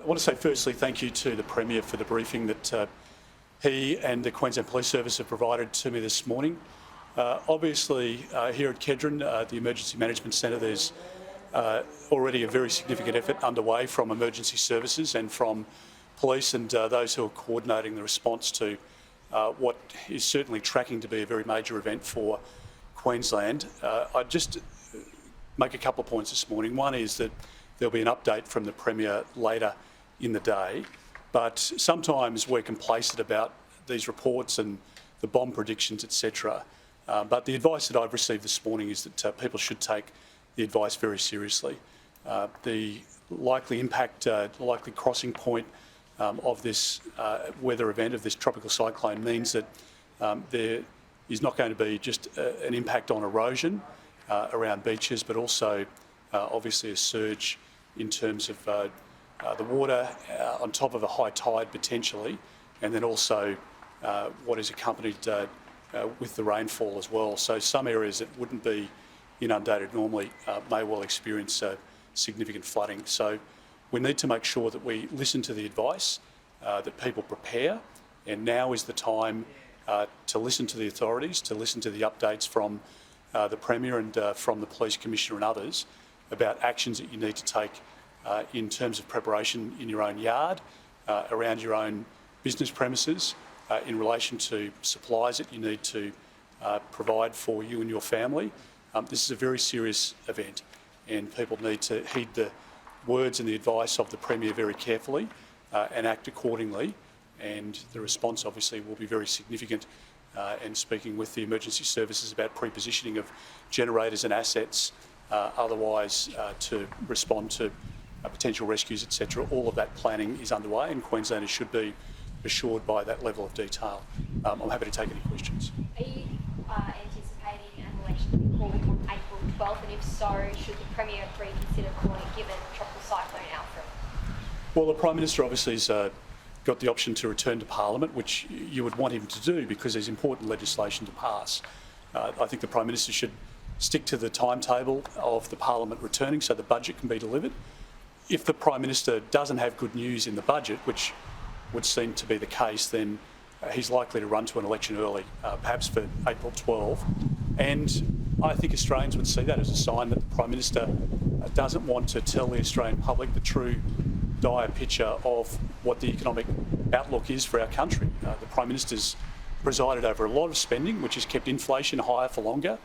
I want to say firstly thank you to the Premier for the briefing that he and the Queensland Police Service have provided to me this morning. Obviously, here at Kedron, the Emergency Management Centre, there's already a very significant effort underway from emergency services and from police and those who are coordinating the response to what is certainly tracking to be a very major event for Queensland. I'd just make a couple of points this morning. One is that there'll be an update from the Premier later in the day, but sometimes we're complacent about these reports and the bomb predictions, etc. But the advice that I've received this morning is that people should take the advice very seriously. The likely impact, likely crossing point of this weather event, of this tropical cyclone, means that there is not going to be just an impact on erosion around beaches, but also obviously a surge in terms of the water on top of a high tide potentially, and then also what is accompanied with the rainfall as well. So some areas that wouldn't be inundated normally may well experience significant flooding. So we need to make sure that we listen to the advice, that people prepare, and now is the time to listen to the authorities, to listen to the updates from the Premier and from the Police Commissioner and others about actions that you need to take in terms of preparation in your own yard, around your own business premises, in relation to supplies that you need to provide for you and your family. This is a very serious event, and people need to heed the words and the advice of the Premier very carefully and act accordingly. And the response obviously will be very significant, and speaking with the emergency services about pre-positioning of generators and assets, otherwise to respond to potential rescues, etc. All of that planning is underway, and Queenslanders should be assured by that level of detail. I'm happy to take any questions. Are you anticipating an election to be called on April 12th, and if so, should the Premier reconsider calling it given Tropical Cyclone Alfred? Well, the Prime Minister obviously has got the option to return to Parliament, which you would want him to do because there's important legislation to pass. I think the Prime Minister should stick to the timetable of the Parliament returning so the budget can be delivered. If the Prime Minister doesn't have good news in the budget, which would seem to be the case, then he's likely to run to an election early, perhaps for April 12. And I think Australians would see that as a sign that the Prime Minister doesn't want to tell the Australian public the true dire picture of what the economic outlook is for our country. The Prime Minister's presided over a lot of spending, which has kept inflation higher for longer.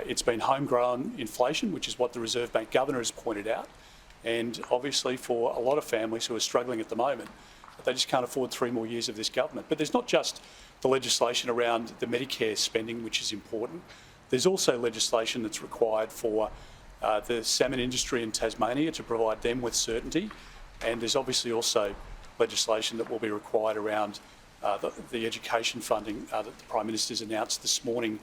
It's been homegrown inflation, which is what the Reserve Bank Governor has pointed out. And obviously for a lot of families who are struggling at the moment, they just can't afford 3 more years of this government. But there's not just the legislation around the Medicare spending, which is important. There's also legislation that's required for the salmon industry in Tasmania to provide them with certainty. And there's obviously also legislation that will be required around the education funding that the Prime Minister's announced this morning,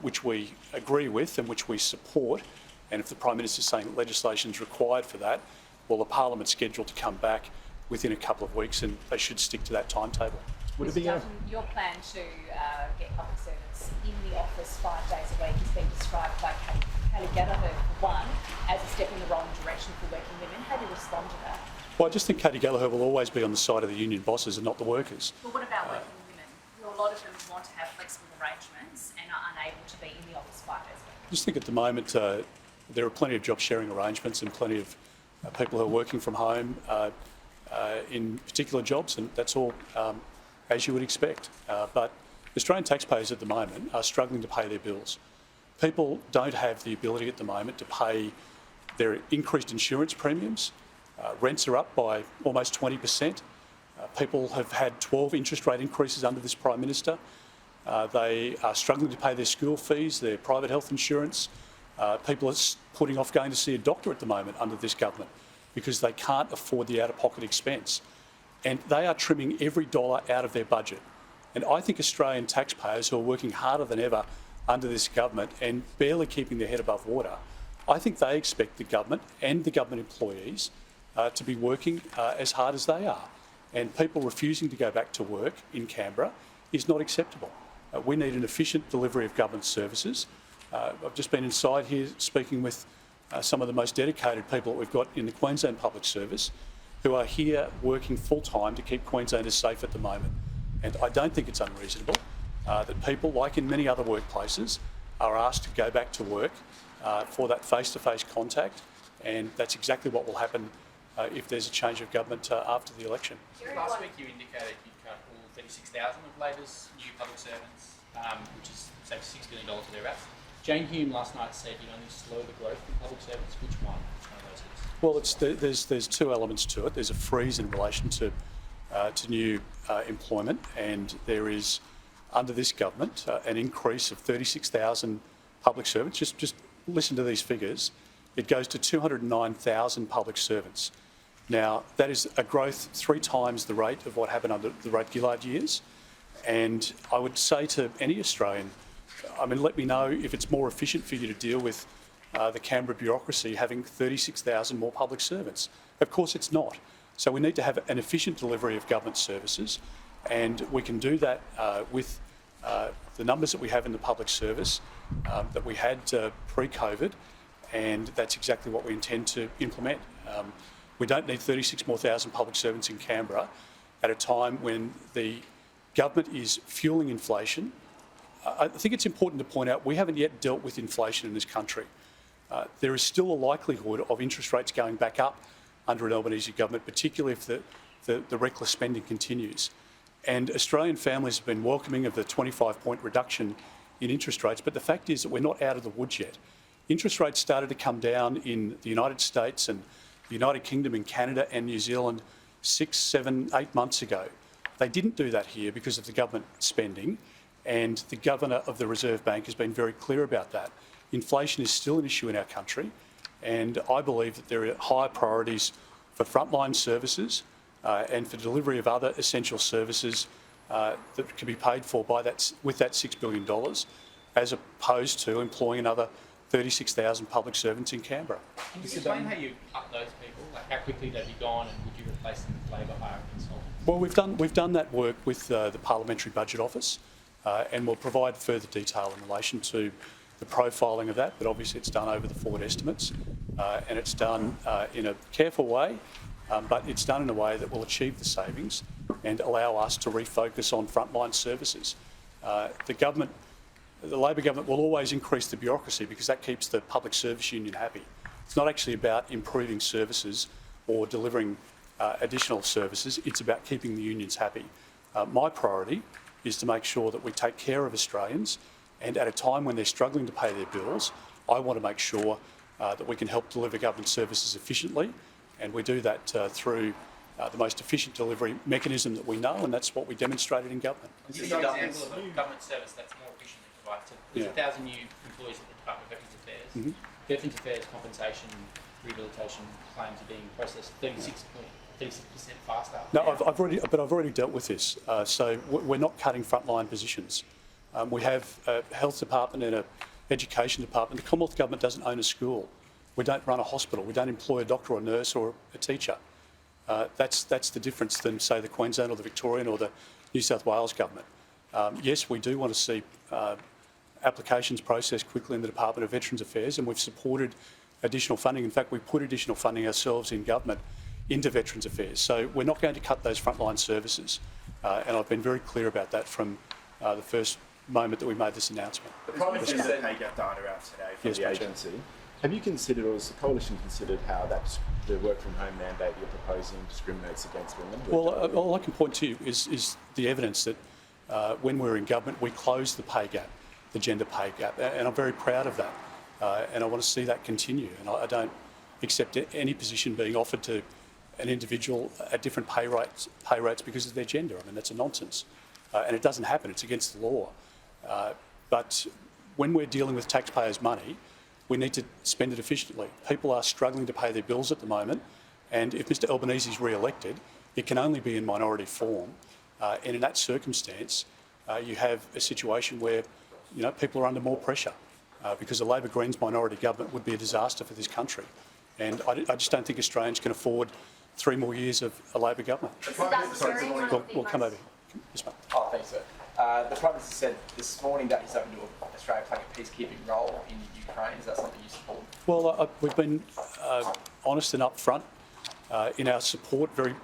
which we agree with and which we support. And if the Prime Minister's saying that legislation is required for that, well, the Parliament's scheduled to come back within a couple of weeks, and they should stick to that timetable. Would it be Dutton, your plan to get public servants in the office 5 days a week has been described by Katie Gallagher, for one, as a step in the wrong direction for working women. How do you respond to that? Well, I just think Katie Gallagher will always be on the side of the union bosses and not the workers. Well, what about working women? A lot of them want to have flexible arrangements and are unable to be in the office 5 days a week. I just think at the moment there are plenty of job sharing arrangements and plenty of people who are working from home in particular jobs, and that's all as you would expect. But Australian taxpayers at the moment are struggling to pay their bills. People don't have the ability at the moment to pay their increased insurance premiums. Rents are up by almost 20%. People have had 12 interest rate increases under this Prime Minister. They are struggling to pay their school fees, their private health insurance. People are putting off going to see a doctor at the moment under this government because they can't afford the out-of-pocket expense. And they are trimming every dollar out of their budget. And I think Australian taxpayers who are working harder than ever under this government and barely keeping their head above water, I think they expect the government and the government employees to be working as hard as they are. And people refusing to go back to work in Canberra is not acceptable. We need an efficient delivery of government services. I've just been inside here speaking with some of the most dedicated people that we've got in the Queensland Public Service, who are here working full-time to keep Queenslanders safe at the moment. And I don't think it's unreasonable that people, like in many other workplaces, are asked to go back to work for that face-to-face contact, and that's exactly what will happen if there's a change of government after the election. Last week you indicated you'd cut all 36,000 of Labor's new public servants, which is $6 billion or thereabouts. Jane Hume last night said you'd only slow the growth in public servants. Which one of those is? Well, there's two elements to it. There's a freeze in relation to new employment, and there is, under this government, an increase of 36,000 public servants. Just listen to these figures. It goes to 209,000 public servants. Now, that is a growth 3 times the rate of what happened under the Rudd-Gillard years. And I would say to any Australian, let me know if it's more efficient for you to deal with the Canberra bureaucracy having 36,000 more public servants. Of course it's not. So we need to have an efficient delivery of government services, and we can do that with the numbers that we have in the public service that we had pre-COVID, and that's exactly what we intend to implement. We don't need 36,000 more public servants in Canberra at a time when the government is fueling inflation. I think it's important to point out we haven't yet dealt with inflation in this country. There is still a likelihood of interest rates going back up under an Albanese government, particularly if the reckless spending continues. And Australian families have been welcoming of the 25-point reduction in interest rates, but the fact is that we're not out of the woods yet. Interest rates started to come down in the United States and the United Kingdom and Canada and New Zealand 6, 7, 8 months ago. They didn't do that here because of the government spending, and the Governor of the Reserve Bank has been very clear about that. Inflation is still an issue in our country, and I believe that there are higher priorities for frontline services and for delivery of other essential services that can be paid for by with that $6 billion, as opposed to employing another 36,000 public servants in Canberra. Can you explain how you up those people, like how quickly they'd be gone, and would you replace them with Labor hiring consultants? Well, we've done that work with the Parliamentary Budget Office, and we'll provide further detail in relation to the profiling of that, but obviously it's done over the forward estimates, and it's done in a careful way, but it's done in a way that will achieve the savings and allow us to refocus on frontline services. The Labor government will always increase the bureaucracy because that keeps the public service union happy. It's not actually about improving services or delivering additional services, it's about keeping the unions happy. My priority is to make sure that we take care of Australians, and at a time when they're struggling to pay their bills, I want to make sure that we can help deliver government services efficiently, and we do that through the most efficient delivery mechanism that we know, and that's what we demonstrated in government. Give me an example of a government service that's more efficiently provided. So there's 1,000 new employees at the Department of Veterans Affairs. Mm-hmm. Veterans Affairs compensation, rehabilitation claims are being processed 36% faster. No, I've already dealt with this. So we're not cutting frontline positions. We have a health department and an education department. The Commonwealth Government doesn't own a school. We don't run a hospital. We don't employ a doctor or a nurse or a teacher. That's the difference than, say, the Queensland or the Victorian or the New South Wales government. Yes, we do want to see applications processed quickly in the Department of Veterans Affairs, and we've supported additional funding. In fact, we put additional funding ourselves in government into Veterans Affairs. So we're not going to cut those frontline services, and I've been very clear about that from the first moment that we made this announcement. The Prime Minister said pay gap data out today from the agency. Have you considered, or has the coalition considered, how the work from home mandate you're proposing discriminates against women? Well, all I can point to is the evidence that when we were in government, we closed the pay gap, the gender pay gap, and I'm very proud of that. And I want to see that continue. And I don't accept any position being offered to an individual at different pay rates because of their gender. I mean, that's a nonsense. And it doesn't happen. It's against the law. But when we're dealing with taxpayers' money, we need to spend it efficiently. People are struggling to pay their bills at the moment, and if Mr Albanese is re-elected, it can only be in minority form. And in that circumstance, you have a situation where people are under more pressure because a Labor Greens minority government would be a disaster for this country. And I just don't think Australians can afford 3 more years of a Labor government. We'll come over here. Yes, mate. Oh, thanks, sir. The Prime Minister said this morning that he's open to Australia playing a peacekeeping role in Ukraine. Is that something you support? Well, we've been honest and upfront in our support, very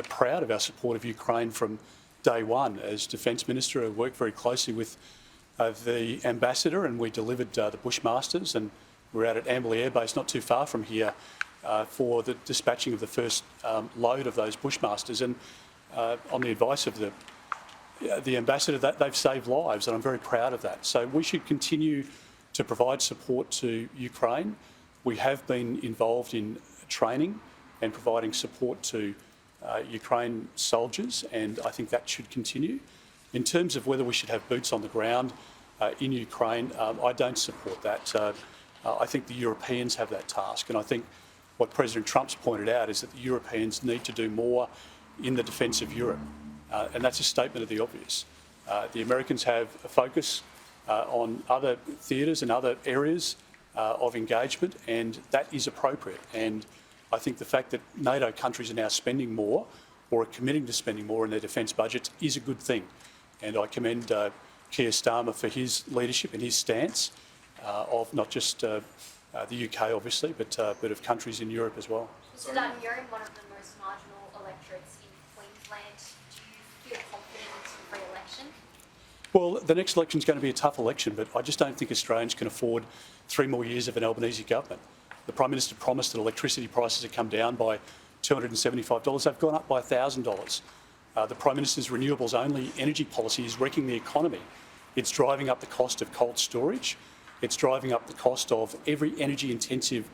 proud of our support of Ukraine from day one. As Defence Minister, I worked very closely with the Ambassador, and we delivered the Bushmasters, and we're out at Amberley Air Base, not too far from here, for the dispatching of the first load of those Bushmasters. And on the advice of the Ambassador, that they've saved lives, and I'm very proud of that. So we should continue to provide support to Ukraine. We have been involved in training and providing support to Ukraine soldiers, and I think that should continue. In terms of whether we should have boots on the ground in Ukraine, I don't support that. I think the Europeans have that task, and I think what President Trump's pointed out is that the Europeans need to do more in the defence of Europe, and that's a statement of the obvious. The Americans have a focus on other theatres and other areas of engagement, and that is appropriate. And I think the fact that NATO countries are now spending more, or are committing to spending more in their defence budgets, is a good thing. And I commend Keir Starmer for his leadership and his stance of not just the UK, obviously, but of countries in Europe as well. Mr. Dutton, you're in one of the most marginal electorates in Queensland. Do you feel confident in re-election? Well, the next election is going to be a tough election, but I just don't think Australians can afford 3 more years of an Albanese government. The Prime Minister promised that electricity prices had come down by $275. They've gone up by $1,000. The Prime Minister's renewables-only energy policy is wrecking the economy. It's driving up the cost of cold storage. It's driving up the cost of every energy-intensive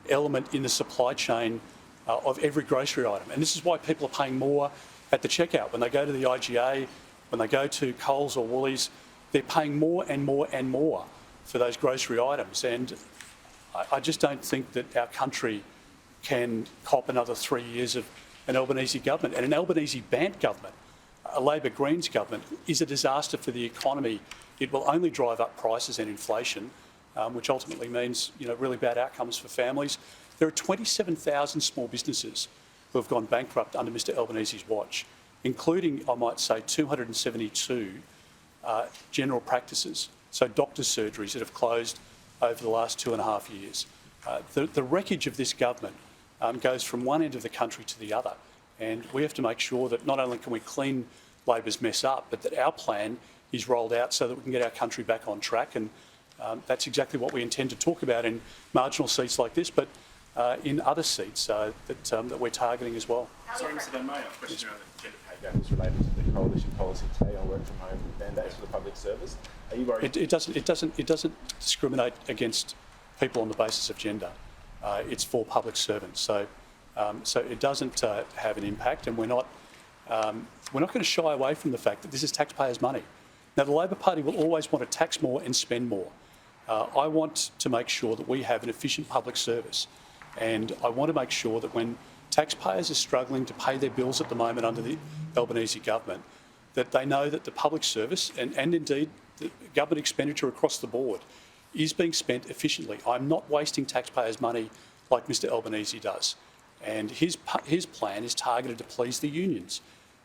element in the supply chain of every grocery item. And this is why people are paying more at the checkout. When they go to the IGA, when they go to Coles or Woolies, they're paying more and more and more for those grocery items. And I just don't think that our country can cop another 3 years of an Albanese government. And an Albanese Bant government, a Labor Greens government, is a disaster for the economy. It will only drive up prices and inflation, which ultimately means really bad outcomes for families. There are 27,000 small businesses who have gone bankrupt under Mr Albanese's watch, including, I might say, 272 general practices, so doctors' surgeries that have closed over the last 2.5 years. The wreckage of this government goes from one end of the country to the other, and we have to make sure that not only can we clean Labor's mess up, but that our plan is rolled out so that we can get our country back on track. And that's exactly what we intend to talk about in marginal seats like this, but in other seats that we're targeting as well. Sorry, Mr Dunn, may I ask a question around the gender pay gap is related to the coalition policy today on work from home mandates for the public service. Are you worried? It doesn't discriminate against people on the basis of gender. It's for public servants, so it doesn't have an impact, and we're not going to shy away from the fact that this is taxpayers' money. Now, the Labor Party will always want to tax more and spend more. I want to make sure that we have an efficient public service, and I want to make sure that when taxpayers are struggling to pay their bills at the moment under the Albanese government, that they know that the public service and indeed the government expenditure across the board is being spent efficiently. I'm not wasting taxpayers' money like Mr Albanese does. And his plan is targeted to please the unions,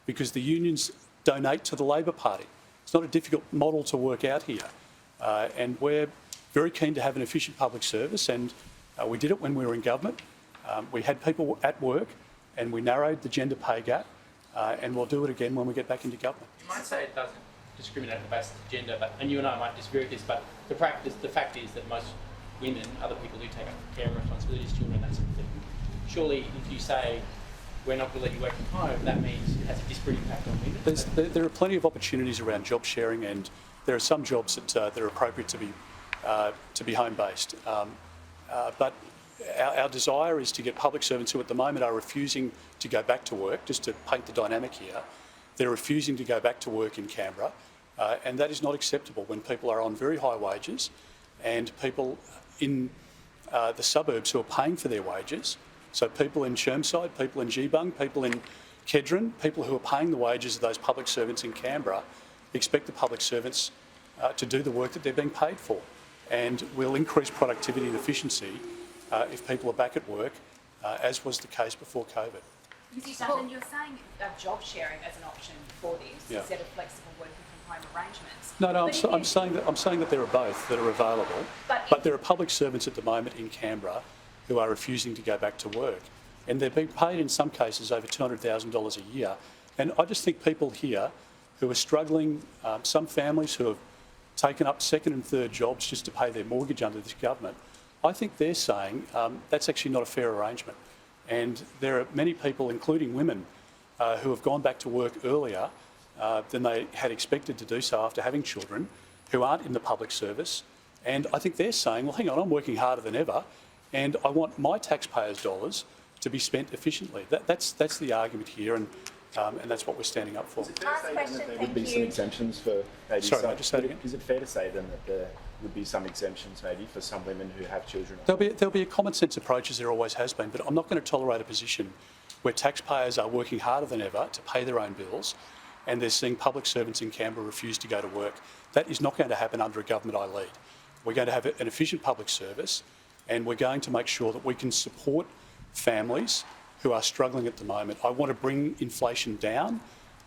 because the unions donate to the Labor Party. It's not a difficult model to work out here. And we're very keen to have an efficient public service, and we did it when we were in government. We had people at work, and we narrowed the gender pay gap, and we'll do it again when we get back into government. You might say it doesn't discriminate on the basis of gender, and you and I might disagree with this, but the fact is that most women, other people who take up care responsibilities, children, that sort of thing, surely if you say we're not going to let you work from home, that means it has a disparate impact on women. There are plenty of opportunities around job sharing, and there are some jobs that are appropriate to be home-based. But our desire is to get public servants who at the moment are refusing to go back to work, just to paint the dynamic here. They're refusing to go back to work in Canberra, and that is not acceptable when people are on very high wages, and people in the suburbs who are paying for their wages, so people in Chermside, people in Geebung, people in Kedron, people who are paying the wages of those public servants in Canberra, expect the public servants to do the work that they're being paid for. And we'll increase productivity and efficiency if people are back at work, as was the case before COVID. Mr. Dutton, you're saying job sharing as an option for this instead of flexible working from home arrangements. No, I'm saying that there are both that are available, but there are public servants at the moment in Canberra who are refusing to go back to work. and they're being paid in some cases over $200,000 a year. And I just think people here who are struggling, some families who have taken up second and third jobs just to pay their mortgage under this government, I think they're saying that's actually not a fair arrangement. And there are many people, including women, who have gone back to work earlier than they had expected to do so after having children, who aren't in the public service. And I think they're saying, well, hang on, I'm working harder than ever, and I want my taxpayers' dollars to be spent efficiently. That's the argument here, and that's what we're standing up for. Is it fair to say then that there would be some exemptions for maybe Sorry, just say it again. Is it fair to say then that there would be some exemptions maybe for some women who have children? There'll be a common sense approach, as there always has been, but I'm not going to tolerate a position where taxpayers are working harder than ever to pay their own bills, and they're seeing public servants in Canberra refuse to go to work. That is not going to happen under a government I lead. We're going to have an efficient public service, and we're going to make sure that we can support families who are struggling at the moment. I want to bring inflation down.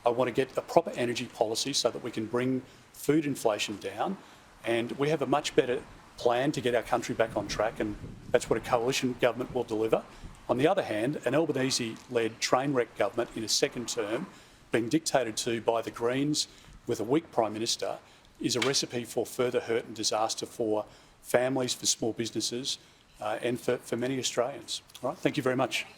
I want to get a proper energy policy so that we can bring food inflation down, and we have a much better plan to get our country back on track, and that's what a coalition government will deliver. On the other hand, an Albanese-led train wreck government in a second term, being dictated to by the Greens with a weak Prime Minister, is a recipe for further hurt and disaster for families, for small businesses, and for many Australians. All right, thank you very much.